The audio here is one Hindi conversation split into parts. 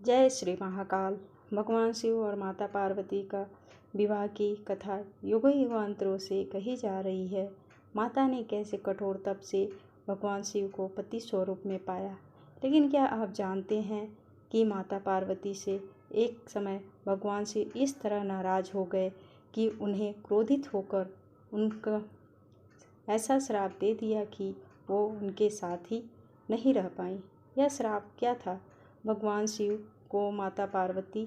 जय श्री महाकाल। भगवान शिव और माता पार्वती का विवाह की कथा युगों युगांतरों से कही जा रही है। माता ने कैसे कठोर तप से भगवान शिव को पति स्वरूप में पाया। लेकिन क्या आप जानते हैं कि माता पार्वती से एक समय भगवान शिव इस तरह नाराज हो गए कि उन्हें क्रोधित होकर उनका ऐसा श्राप दे दिया कि वो उनके साथ ही नहीं रह पाई। यह श्राप क्या था? भगवान शिव को माता पार्वती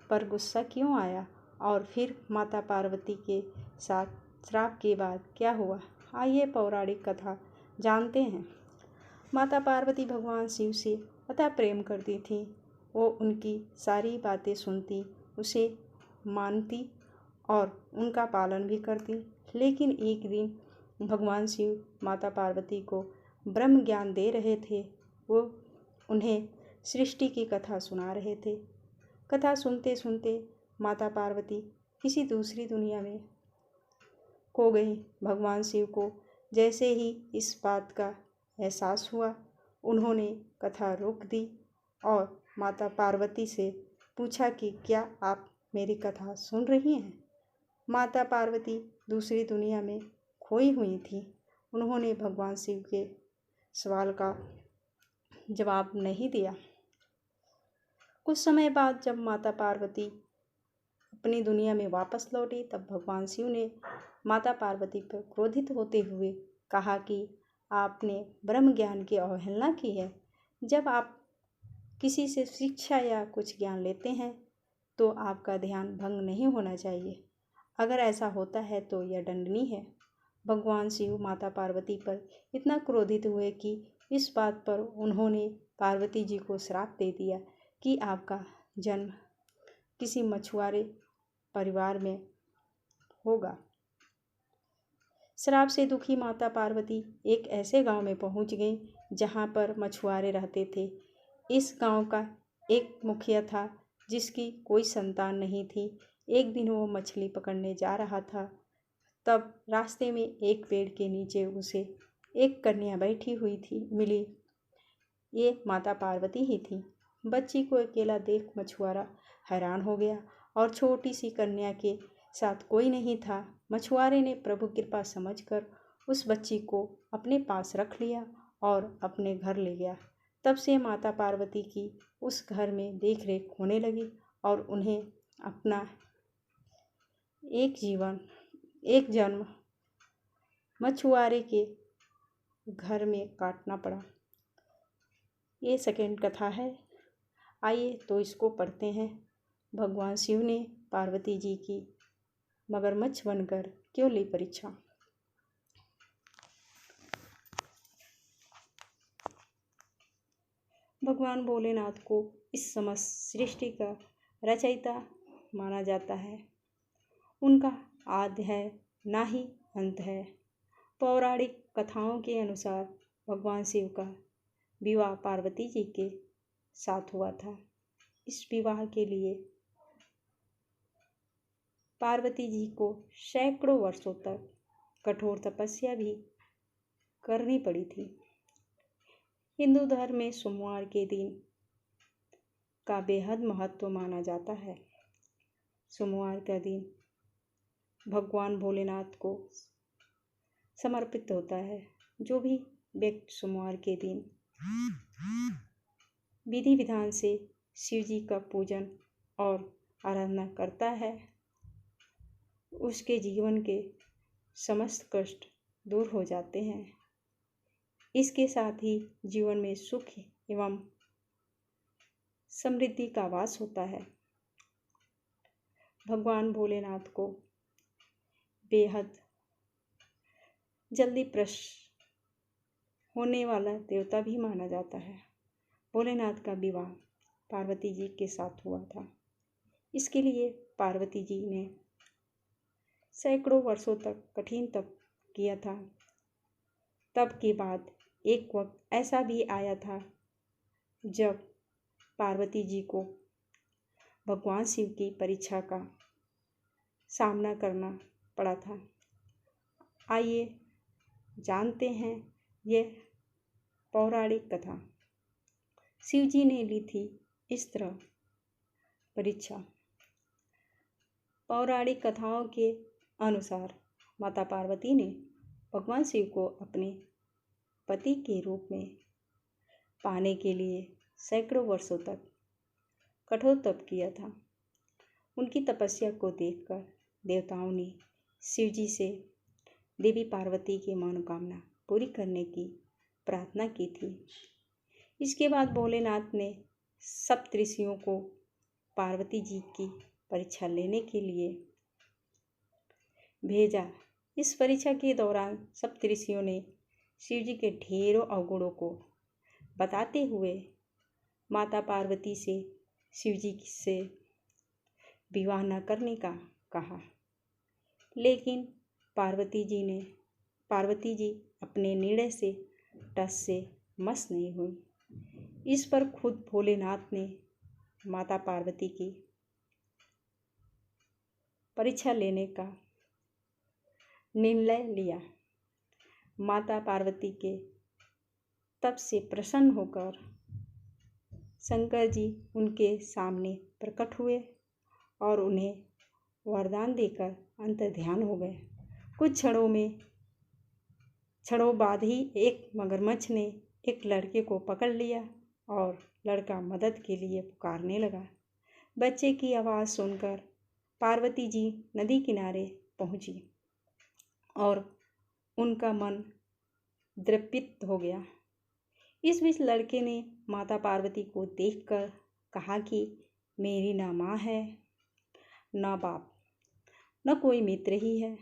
पर गुस्सा क्यों आया और फिर माता पार्वती के साथ श्राप के बाद क्या हुआ? आइए पौराणिक कथा जानते हैं। माता पार्वती भगवान शिव से अतः प्रेम करती थी। वो उनकी सारी बातें सुनती, उसे मानती और उनका पालन भी करती। लेकिन एक दिन भगवान शिव माता पार्वती को ब्रह्म ज्ञान दे रहे थे। वो उन्हें सृष्टि की कथा सुना रहे थे। कथा सुनते सुनते माता पार्वती किसी दूसरी दुनिया में खो गई। भगवान शिव को जैसे ही इस बात का एहसास हुआ, उन्होंने कथा रोक दी और माता पार्वती से पूछा कि क्या आप मेरी कथा सुन रही हैं? माता पार्वती दूसरी दुनिया में खोई हुई थी। उन्होंने भगवान शिव के सवाल का जवाब नहीं दिया। कुछ समय बाद जब माता पार्वती अपनी दुनिया में वापस लौटी, तब भगवान शिव ने माता पार्वती पर क्रोधित होते हुए कहा कि आपने ब्रह्म ज्ञान की अवहेलना की है। जब आप किसी से शिक्षा या कुछ ज्ञान लेते हैं तो आपका ध्यान भंग नहीं होना चाहिए। अगर ऐसा होता है तो यह दंडनीय है। भगवान शिव माता पार्वती पर इतना क्रोधित हुए कि इस बात पर उन्होंने पार्वती जी को श्राप दे दिया कि आपका जन्म किसी मछुआरे परिवार में होगा। श्राप से दुखी माता पार्वती एक ऐसे गांव में पहुंच गई जहां पर मछुआरे रहते थे। इस गांव का एक मुखिया था जिसकी कोई संतान नहीं थी। एक दिन वो मछली पकड़ने जा रहा था, तब रास्ते में एक पेड़ के नीचे उसे एक कन्या बैठी हुई थी मिली। ये माता पार्वती ही थी। बच्ची को अकेला देख मछुआरा हैरान हो गया और छोटी सी कन्या के साथ कोई नहीं था। मछुआरे ने प्रभु कृपा समझकर उस बच्ची को अपने पास रख लिया और अपने घर ले गया। तब से माता पार्वती की उस घर में देख रेख होने लगी और उन्हें अपना एक जन्म मछुआरे के घर में काटना पड़ा। ये सेकंड कथा है। आइए तो इसको पढ़ते हैं। भगवान शिव ने पार्वती जी की मगरमच्छ बनकर क्यों ली परीक्षा? भगवान भोलेनाथ को इस समस्त सृष्टि का रचयिता माना जाता है। उनका आदि है ना ही अंत है। पौराणिक कथाओं के अनुसार भगवान शिव का विवाह पार्वती जी के साथ हुआ था। इस विवाह के लिए पार्वती जी को सैकड़ों वर्षों तक कठोर तपस्या भी करनी पड़ी थी। हिंदू धर्म में सोमवार के दिन का बेहद महत्व माना जाता है। सोमवार का दिन भगवान भोलेनाथ को समर्पित होता है। जो भी व्यक्ति सोमवार के दिन विधि विधान से शिव जी का पूजन और आराधना करता है, उसके जीवन के समस्त कष्ट दूर हो जाते हैं। इसके साथ ही जीवन में सुख एवं समृद्धि का वास होता है। भगवान भोलेनाथ को बेहद जल्दी प्रसन्न होने वाला देवता भी माना जाता है। भोलेनाथ का विवाह पार्वती जी के साथ हुआ था। इसके लिए पार्वती जी ने सैकड़ों वर्षों तक कठिन तप किया था। तब के बाद एक वक्त ऐसा भी आया था जब पार्वती जी को भगवान शिव की परीक्षा का सामना करना पड़ा था। आइए जानते हैं यह पौराणिक कथा। शिव जी ने ली थी इस तरह परीक्षा। पौराणिक कथाओं के अनुसार माता पार्वती ने भगवान शिव को अपने पति के रूप में पाने के लिए सैकड़ों वर्षों तक कठोर तप किया था। उनकी तपस्या को देखकर देवताओं ने शिव जी से देवी पार्वती की मनोकामना पूरी करने की प्रार्थना की थी। इसके बाद भोलेनाथ ने सप्तऋषियों को पार्वती जी की परीक्षा लेने के लिए भेजा। इस परीक्षा के दौरान सप्तऋषियों ने शिव जी के ढेरों अवगुणों को बताते हुए माता पार्वती से शिव जी से विवाह न करने का कहा, लेकिन पार्वती जी अपने निर्णय से टस से मस नहीं हुई। इस पर खुद भोलेनाथ ने माता पार्वती की परीक्षा लेने का निर्णय लिया। माता पार्वती के तप से प्रसन्न होकर शंकर जी उनके सामने प्रकट हुए और उन्हें वरदान देकर अंतर्ध्यान हो गए। कुछ क्षणों बाद ही एक मगरमच्छ ने एक लड़के को पकड़ लिया और लड़का मदद के लिए पुकारने लगा। बच्चे की आवाज़ सुनकर पार्वती जी नदी किनारे पहुंची और उनका मन द्रवित हो गया। इस बीच लड़के ने माता पार्वती को देखकर कहा कि मेरी ना माँ है, ना बाप, न कोई मित्र ही है।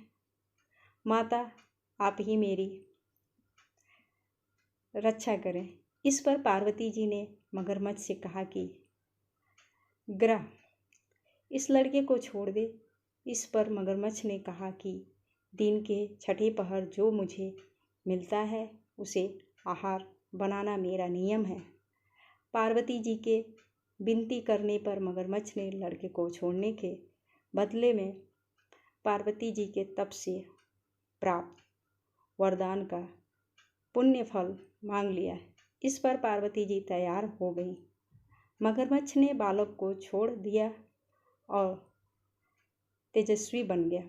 माता आप ही मेरी रक्षा करें। इस पर पार्वती जी ने मगरमच्छ से कहा कि ग्रह इस लड़के को छोड़ दे। इस पर मगरमच्छ ने कहा कि दिन के छठे पहर जो मुझे मिलता है उसे आहार बनाना मेरा नियम है। पार्वती जी के विनती करने पर मगरमच्छ ने लड़के को छोड़ने के बदले में पार्वती जी के तप से प्राप्त वरदान का पुण्य फल मांग लिया। इस पर पार्वती जी तैयार हो गई। मगरमच्छ ने बालक को छोड़ दिया और तेजस्वी बन गया।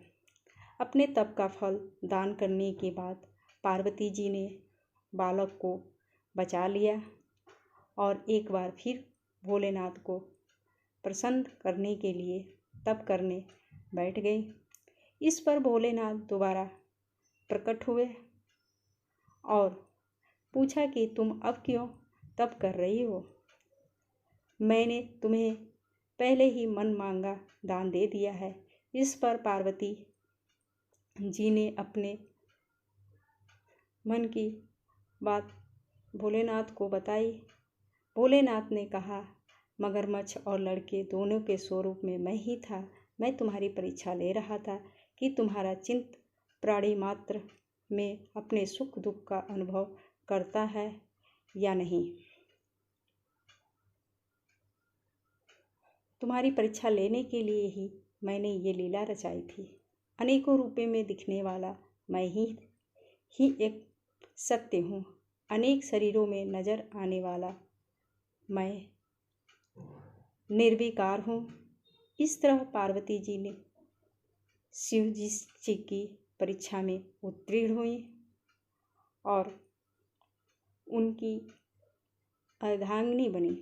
अपने तप का फल दान करने के बाद पार्वती जी ने बालक को बचा लिया और एक बार फिर भोलेनाथ को प्रसन्न करने के लिए तप करने बैठ गई। इस पर भोलेनाथ दोबारा प्रकट हुए और पूछा कि तुम अब क्यों तप कर रही हो? मैंने तुम्हें पहले ही मन मांगा दान दे दिया है। इस पर पार्वती जी ने अपने मन की बात भोलेनाथ को बताई। भोलेनाथ ने कहा, मगरमच्छ और लड़के दोनों के स्वरूप में मैं ही था। मैं तुम्हारी परीक्षा ले रहा था कि तुम्हारा चित्त प्राणी मात्र में अपने सुख दुख का अनुभव करता है या नहीं। तुम्हारी परीक्षा लेने के लिए ही मैंने ये लीला रचाई थी। अनेकों रूपों में दिखने वाला मैं ही एक सत्य हूँ। अनेक शरीरों में नजर आने वाला मैं निर्विकार हूँ। इस तरह पार्वती जी ने शिव जी की परीक्षा में उत्तीर्ण हुई और उनकी अर्धांगिनी बनी।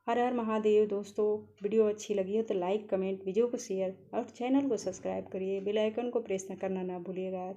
हर हर महादेव। दोस्तों, वीडियो अच्छी लगी है तो लाइक, कमेंट, वीडियो को शेयर और चैनल को सब्सक्राइब करिए। बेल आइकन को प्रेस करना ना भूलिएगा।